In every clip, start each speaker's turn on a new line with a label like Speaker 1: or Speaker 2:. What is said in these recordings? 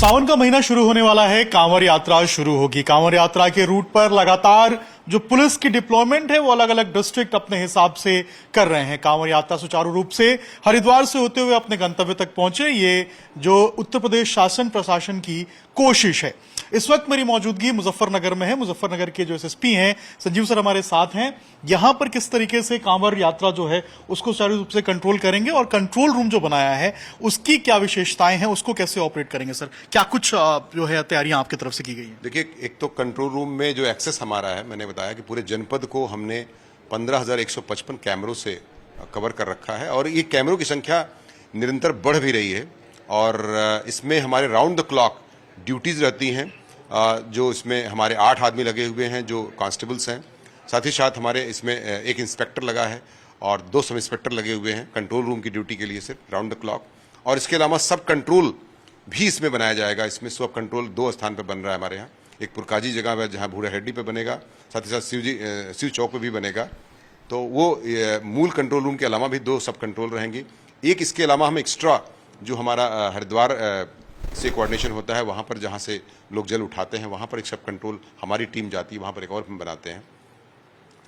Speaker 1: सावन का महीना शुरू होने वाला है, कांवड़ यात्रा शुरू होगी। कांवड़ यात्रा के रूट पर लगातार जो पुलिस की डिप्लॉयमेंट है वो अलग अलग डिस्ट्रिक्ट अपने हिसाब से कर रहे हैं। कांवड़ यात्रा सुचारू रूप से हरिद्वार से होते हुए अपने गंतव्य तक पहुंचे, ये जो उत्तर प्रदेश शासन प्रशासन की कोशिश है। इस वक्त मेरी मौजूदगी मुजफ्फरनगर में है। मुजफ्फरनगर के जो एसएसपी हैं संजीव सर हमारे साथ हैं। यहां पर किस तरीके से कांवड़ यात्रा जो है उसको सुचारू रूप से कंट्रोल करेंगे और कंट्रोल रूम जो बनाया है उसकी क्या विशेषताएं हैं, उसको कैसे ऑपरेट करेंगे सर? क्या कुछ जो है तैयारियां आपकी तरफ से की गई हैं?
Speaker 2: देखिए, एक तो कंट्रोल रूम में जो एक्सेस हमारा है, मैंने बताया कि पूरे जनपद को हमने 15,155 कैमरों से कवर कर रखा है और ये कैमरों की संख्या निरंतर बढ़ भी रही है और इसमें हमारे राउंड द क्लॉक ड्यूटीज रहती हैं। जो इसमें हमारे 8 आदमी लगे हुए हैं जो कांस्टेबल्स हैं, साथ ही साथ हमारे इसमें एक इंस्पेक्टर लगा है और 2 सब इंस्पेक्टर लगे हुए हैं कंट्रोल रूम की ड्यूटी के लिए सिर्फ राउंड द क्लॉक। और इसके अलावा सब कंट्रोल भी इसमें बनाया जाएगा। इसमें सब कंट्रोल 2 स्थान पर बन रहा है हमारे यहाँ। एक पुरकाजी जगह है जहाँ भूरा हेड्डी पे बनेगा, साथ ही साथ शिव चौक पे भी बनेगा। तो वो मूल कंट्रोल रूम के अलावा भी 2 सब कंट्रोल रहेंगे। एक इसके अलावा हम एक्स्ट्रा जो हमारा हरिद्वार से कोऑर्डिनेशन होता है, वहाँ पर जहाँ से लोग जल उठाते हैं वहाँ पर एक सब कंट्रोल हमारी टीम जाती है, वहाँ पर एक और हम बनाते हैं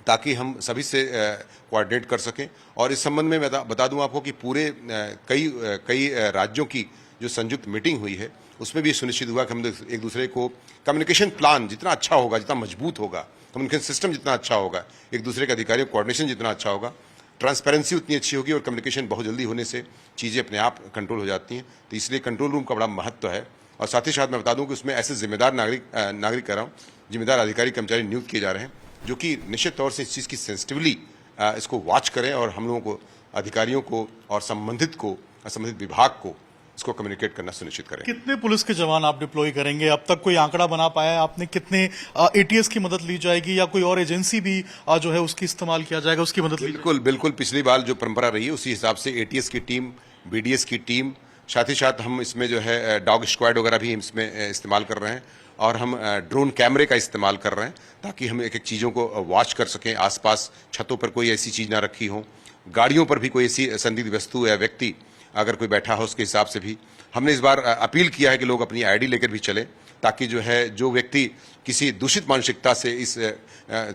Speaker 2: ताकि हम सभी से कोऑर्डिनेट कर सकें। और इस संबंध में मैं बता दूं आपको कि पूरे कई राज्यों की जो संयुक्त मीटिंग हुई है उसमें भी सुनिश्चित हुआ कि हम एक दूसरे को कम्युनिकेशन प्लान जितना अच्छा होगा, जितना मजबूत होगा, कम्युनिकेशन सिस्टम जितना अच्छा होगा, एक दूसरे के अधिकारियों कोऑर्डिनेशन जितना अच्छा होगा, ट्रांसपेरेंसी उतनी अच्छी होगी और कम्युनिकेशन बहुत जल्दी होने से चीज़ें अपने आप कंट्रोल हो जाती हैं। तो इसलिए कंट्रोल रूम का बड़ा महत्व है। और साथ ही साथ मैं बता दूं कि उसमें ऐसे जिम्मेदार नागरिक कह रहा हूँ, जिम्मेदार अधिकारी कर्मचारी नियुक्त किए जा रहे हैं जो कि निश्चित तौर से इस चीज़ की सेंसिटिवली इसको वॉच करें और हम लोगों को, अधिकारियों को और संबंधित विभाग को इसको कम्युनिकेट करना सुनिश्चित करें।
Speaker 1: कितने पुलिस के जवान आप डिप्लॉय करेंगे? अब तक कोई आंकड़ा बना पाया है आपने? कितने एटीएस की मदद ली जाएगी या कोई और एजेंसी भी जो है उसकी इस्तेमाल किया जाएगा, उसकी मदद ली?
Speaker 2: बिल्कुल पिछली बार जो परंपरा रही है उसी हिसाब से एटीएस की टीम, बीडीएस की टीम, साथ ही साथ हम इसमें जो है डॉग स्क्वाड वगैरह भी इसमें इस्तेमाल कर रहे हैं और हम ड्रोन कैमरे का इस्तेमाल कर रहे हैं ताकि हम एक एक चीज़ों को वॉच कर सकें। आसपास छतों पर कोई ऐसी चीज़ ना रखी हो, गाड़ियों पर भी कोई ऐसी संदिग्ध वस्तु या व्यक्ति अगर कोई बैठा हो उसके हिसाब से भी हमने इस बार अपील किया है कि लोग अपनी आईडी लेकर भी चलें ताकि जो है जो व्यक्ति किसी दूषित मानसिकता से इस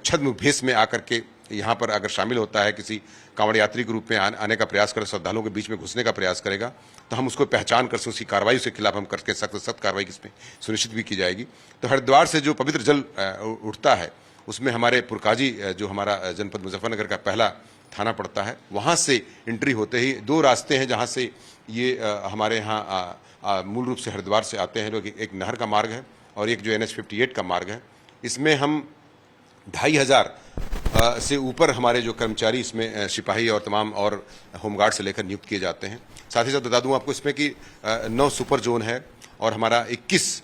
Speaker 2: छद्म भेष में आकर के यहाँ पर अगर शामिल होता है, किसी कांवड़ यात्री के रूप में आने का प्रयास करे, श्रद्धालुओं के बीच में घुसने का प्रयास करेगा, तो हम उसको पहचान कर उसकी कार्रवाई के खिलाफ हम करके सख्त कार्रवाई इसमें सुनिश्चित भी की जाएगी। तो हरिद्वार से जो पवित्र जल उठता है उसमें हमारे पुरकाजी जो हमारा जनपद मुजफ्फरनगर का पहला थाना पड़ता है, वहाँ से एंट्री होते ही 2 रास्ते हैं जहाँ से ये हमारे यहाँ मूल रूप से हरिद्वार से आते हैं। एक नहर का मार्ग है और एक जो NH 58 का मार्ग है। इसमें हम 2,500 से ऊपर हमारे जो कर्मचारी इसमें सिपाही और तमाम और होमगार्ड से लेकर नियुक्त किए जाते हैं। साथ ही साथ बता दूं आपको इसमें कि 9 सुपर जोन है और हमारा 21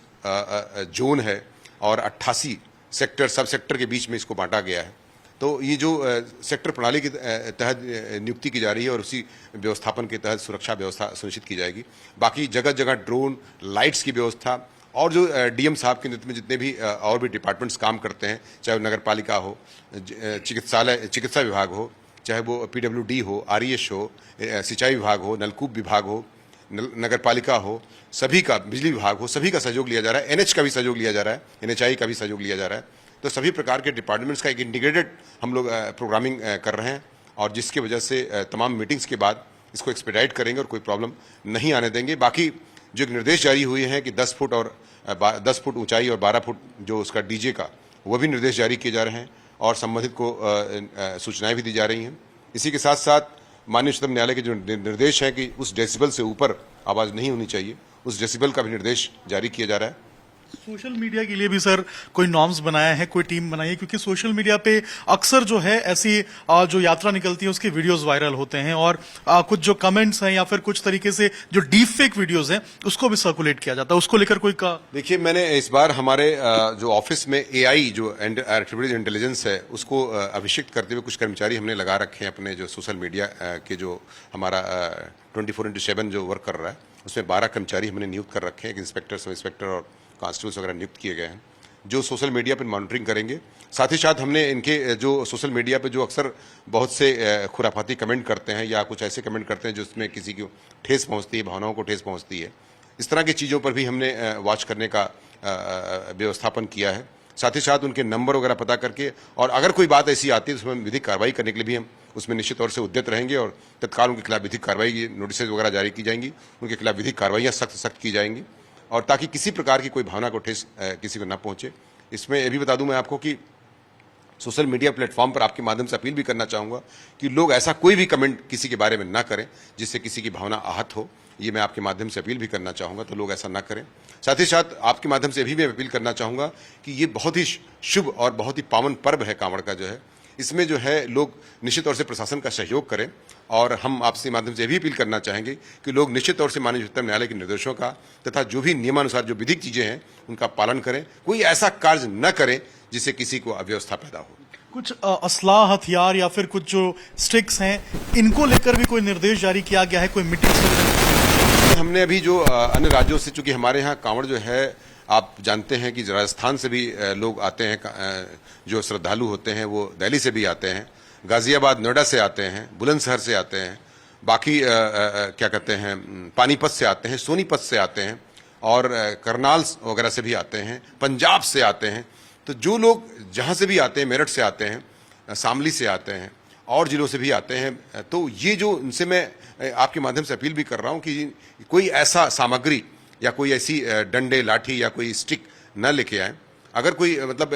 Speaker 2: जोन है और 88 सेक्टर सब सेक्टर के बीच में इसको बांटा गया है। तो ये जो सेक्टर प्रणाली के तहत नियुक्ति की जा रही है और उसी व्यवस्थापन के तहत सुरक्षा व्यवस्था सुनिश्चित की जाएगी। बाकी जगह जगह ड्रोन, लाइट्स की व्यवस्था और जो डीएम साहब के नेतृत्व में जितने भी और भी डिपार्टमेंट्स काम करते हैं, चाहे वो नगर पालिका हो, चिकित्सा विभाग हो, चाहे वो PWD हो, RES हो, सिंचाई विभाग हो, नलकूप विभाग हो, नगर पालिका हो, सभी का, बिजली विभाग हो, सभी का सहयोग लिया जा रहा है। NH का भी सहयोग लिया जा रहा है, NHI का भी सहयोग लिया जा रहा है। तो सभी प्रकार के डिपार्टमेंट्स का एक इंटीग्रेटेड हम लोग प्रोग्रामिंग कर रहे हैं और जिसकी वजह से तमाम मीटिंग्स के बाद इसको एक्सपेडाइट करेंगे और कोई प्रॉब्लम नहीं आने देंगे। बाकी जो एक निर्देश जारी हुए हैं कि 10 फुट और 10 फुट ऊंचाई और 12 फुट जो उसका डीजे का, वो भी निर्देश जारी किए जा रहे हैं और संबंधित को सूचनाएं भी दी जा रही हैं। इसी के साथ साथ माननीय उच्चतम न्यायालय के जो निर्देश हैं कि उस डेसिबल से ऊपर आवाज़ नहीं होनी चाहिए, उस डेसिबल का भी निर्देश जारी किया जा रहा है।
Speaker 1: सोशल मीडिया के लिए भी सर कोई नॉर्म्स बनाया है, कोई टीम बनाई है? क्योंकि सोशल मीडिया पे अक्सर जो है ऐसी जो यात्रा निकलती है उसके वीडियोस वायरल होते हैं और कुछ जो कमेंट्स हैं या फिर कुछ तरीके से जो डीप फेक वीडियोस हैं उसको भी सर्कुलेट किया जाता है, उसको लेकर कोई का?
Speaker 2: देखिए, मैंने इस बार हमारे जो ऑफिस में AI जो आर्टिफिशियल इंटेलिजेंस है उसको अभिषिक्त करते हुए कुछ कर्मचारी हमने लगा रखे हैं अपने जो सोशल मीडिया के जो हमारा 24/7 जो वर्क कर रहा है उसमें 12 कर्मचारी हमने नियुक्त कर रखे हैं। एक इंस्पेक्टर, सब इंस्पेक्टर और कांस्टेबल्स वगैरह नियुक्त किए गए हैं जो सोशल मीडिया पर मॉनिटरिंग करेंगे। साथ ही साथ हमने इनके जो सोशल मीडिया पे जो अक्सर बहुत से खुराफाती कमेंट करते हैं या कुछ ऐसे कमेंट करते हैं जिसमें किसी को ठेस पहुंचती है, भावनाओं को ठेस पहुंचती है, इस तरह की चीज़ों पर भी हमने वॉच करने का व्यवस्थापन किया है। साथ ही साथ उनके नंबर वगैरह पता करके, और अगर कोई बात ऐसी आती है तो उसमें विधिक कार्रवाई करने के लिए भी हम उसमें निश्चित तौर से उद्यत रहेंगे और तत्काल उनके खिलाफ विधिक कार्रवाई की नोटिस वगैरह जारी की जाएंगी, उनके खिलाफ विधिक कार्रवाइयाँ सख्त की जाएंगी, और ताकि किसी प्रकार की कोई भावना को ठेस किसी को न पहुँचे। इसमें ये भी बता दूं मैं आपको कि सोशल मीडिया प्लेटफॉर्म पर आपके माध्यम से अपील भी करना चाहूँगा कि लोग ऐसा कोई भी कमेंट किसी के बारे में ना करें जिससे किसी की भावना आहत हो। ये मैं आपके माध्यम से अपील भी करना चाहूँगा, तो लोग ऐसा ना करें। साथ ही साथ आपके माध्यम से भी मैं अपील करना चाहूँगा कि ये बहुत ही शुभ और बहुत ही पावन पर्व है कांवड़ का जो है, इसमें जो है लोग निश्चित तौर से प्रशासन का सहयोग करें, और हम आपसे माध्यम से भी अपील करना चाहेंगे कि लोग निश्चित तौर से माननीय उच्चतम न्यायालय के निर्देशों का तथा जो भी नियमानुसार जो विधिक चीज़ें हैं उनका पालन करें। कोई ऐसा कार्य न करें जिससे किसी को अव्यवस्था पैदा हो।
Speaker 1: कुछ असलाह, हथियार या फिर कुछ जो स्टिक्स हैं, इनको लेकर भी कोई निर्देश जारी किया गया है? कोई मीटिंग
Speaker 2: हमने अभी जो अन्य राज्यों से, चूंकि हमारे यहाँ कांवड़ जो है आप जानते हैं कि राजस्थान से भी लोग आते हैं, जो श्रद्धालु होते हैं वो दिल्ली से भी आते हैं, गाजियाबाद नोएडा से आते हैं, बुलंदशहर से आते हैं, बाकी क्या कहते हैं पानीपत से आते हैं, सोनीपत से आते हैं, और करनाल वगैरह से भी आते हैं, पंजाब से आते हैं। तो जो लोग जहाँ से भी आते हैं, मेरठ से आते हैं, शामली से आते हैं, और जिलों से भी आते हैं, तो ये जो उनसे मैं आपके माध्यम से अपील भी कर रहा हूँ कि कोई ऐसा सामग्री या कोई ऐसी डंडे, लाठी या कोई स्टिक न लेके आए। अगर कोई मतलब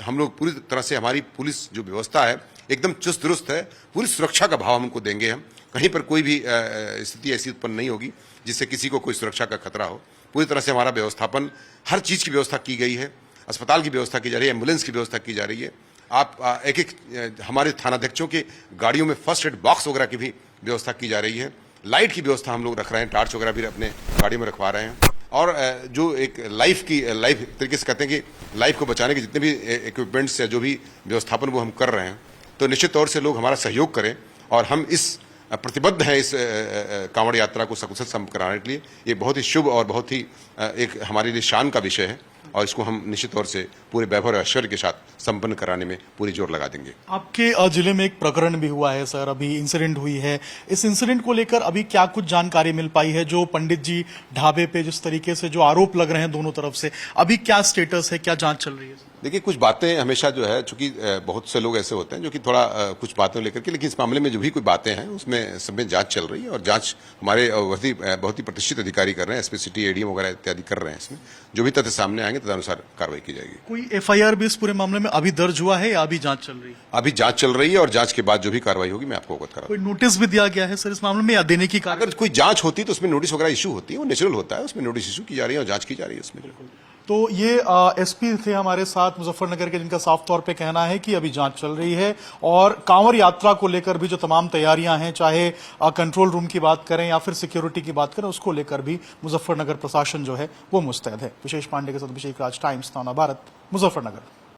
Speaker 2: हम लोग पूरी तरह से, हमारी पुलिस जो व्यवस्था है एकदम चुस्त दुरुस्त है, पूरी सुरक्षा का भाव हमको देंगे हम। कहीं पर कोई भी स्थिति ऐसी उत्पन्न नहीं होगी जिससे किसी को कोई सुरक्षा का खतरा हो। पूरी तरह से हमारा व्यवस्थापन, हर चीज़ की व्यवस्था की गई है, अस्पताल की व्यवस्था की जा रही है, एम्बुलेंस की व्यवस्था की जा रही है। आप एक हमारे थानाध्यक्षों के गाड़ियों में फर्स्ट एड बॉक्स वगैरह की भी व्यवस्था की जा रही है। लाइट की व्यवस्था हम लोग रख रहे हैं, टार्च वगैरह भी अपने गाड़ी में रखवा रहे हैं, और जो एक लाइफ तरीके से कहते हैं कि लाइफ को बचाने के जितने भी इक्विपमेंट्स या जो भी व्यवस्थापन वो हम कर रहे हैं, तो निश्चित तौर से लोग हमारा सहयोग करें, और हम इस प्रतिबद्ध हैं इस कांवड़ यात्रा को सकुशल संपन्न कराने के लिए। ये बहुत ही शुभ और बहुत ही एक हमारे लिए शान का विषय है, और इसको हम निश्चित तौर से पूरे वैभव और ऐश्वर्य के साथ संपन्न कराने में पूरी जोर लगा देंगे।
Speaker 1: आपके जिले में एक प्रकरण भी हुआ है सर, अभी इंसिडेंट हुई है। इस इंसिडेंट को लेकर अभी क्या कुछ जानकारी मिल पाई है? जो पंडित जी ढाबे पे जिस तरीके से जो आरोप लग रहे हैं दोनों तरफ से, अभी क्या स्टेटस है, क्या जांच चल रही है?
Speaker 2: देखिए, कुछ बातें हमेशा जो है, चूंकि बहुत से लोग ऐसे होते हैं जो कि थोड़ा कुछ बातों लेकर के, लेकिन इस मामले में जो भी कोई बातें हैं उसमें सब में जांच चल रही है, और जांच हमारे बहुत ही प्रतिष्ठित अधिकारी कर रहे हैं, एसपी सिटी, एडीएम वगैरह इत्यादि कर रहे हैं। इसमें जो भी तथ्य सामने आएंगे तदनुसार कार्रवाई की जाएगी।
Speaker 1: कोई एफआईआर भी इस पूरे मामले में अभी दर्ज हुआ है या अभी जांच चल रही है?
Speaker 2: अभी जांच चल रही है, और जांच के बाद जो भी कार्रवाई होगी मैं आपको अवगत करा।
Speaker 1: कोई नोटिस भी दिया गया है सर इस मामले में, या देने की कार्य?
Speaker 2: अगर कोई जांच होती तो उसमें नोटिस वगैरह इशू होती है, वो नेचुरल होता है, उसमें नोटिस इशू की जा रही है और जांच की जा रही है उसमें। बिल्कुल।
Speaker 1: तो ये एसपी थे हमारे साथ मुजफ्फरनगर के, जिनका साफ तौर पे कहना है कि अभी जांच चल रही है, और कांवड़ यात्रा को लेकर भी जो तमाम तैयारियां हैं, चाहे कंट्रोल रूम की बात करें या फिर सिक्योरिटी की बात करें, उसको लेकर भी मुजफ्फरनगर प्रशासन जो है वो मुस्तैद है। विशेष पांडे के साथ अभिषेक राज, टाइम्स नाना भारत, मुजफ्फरनगर।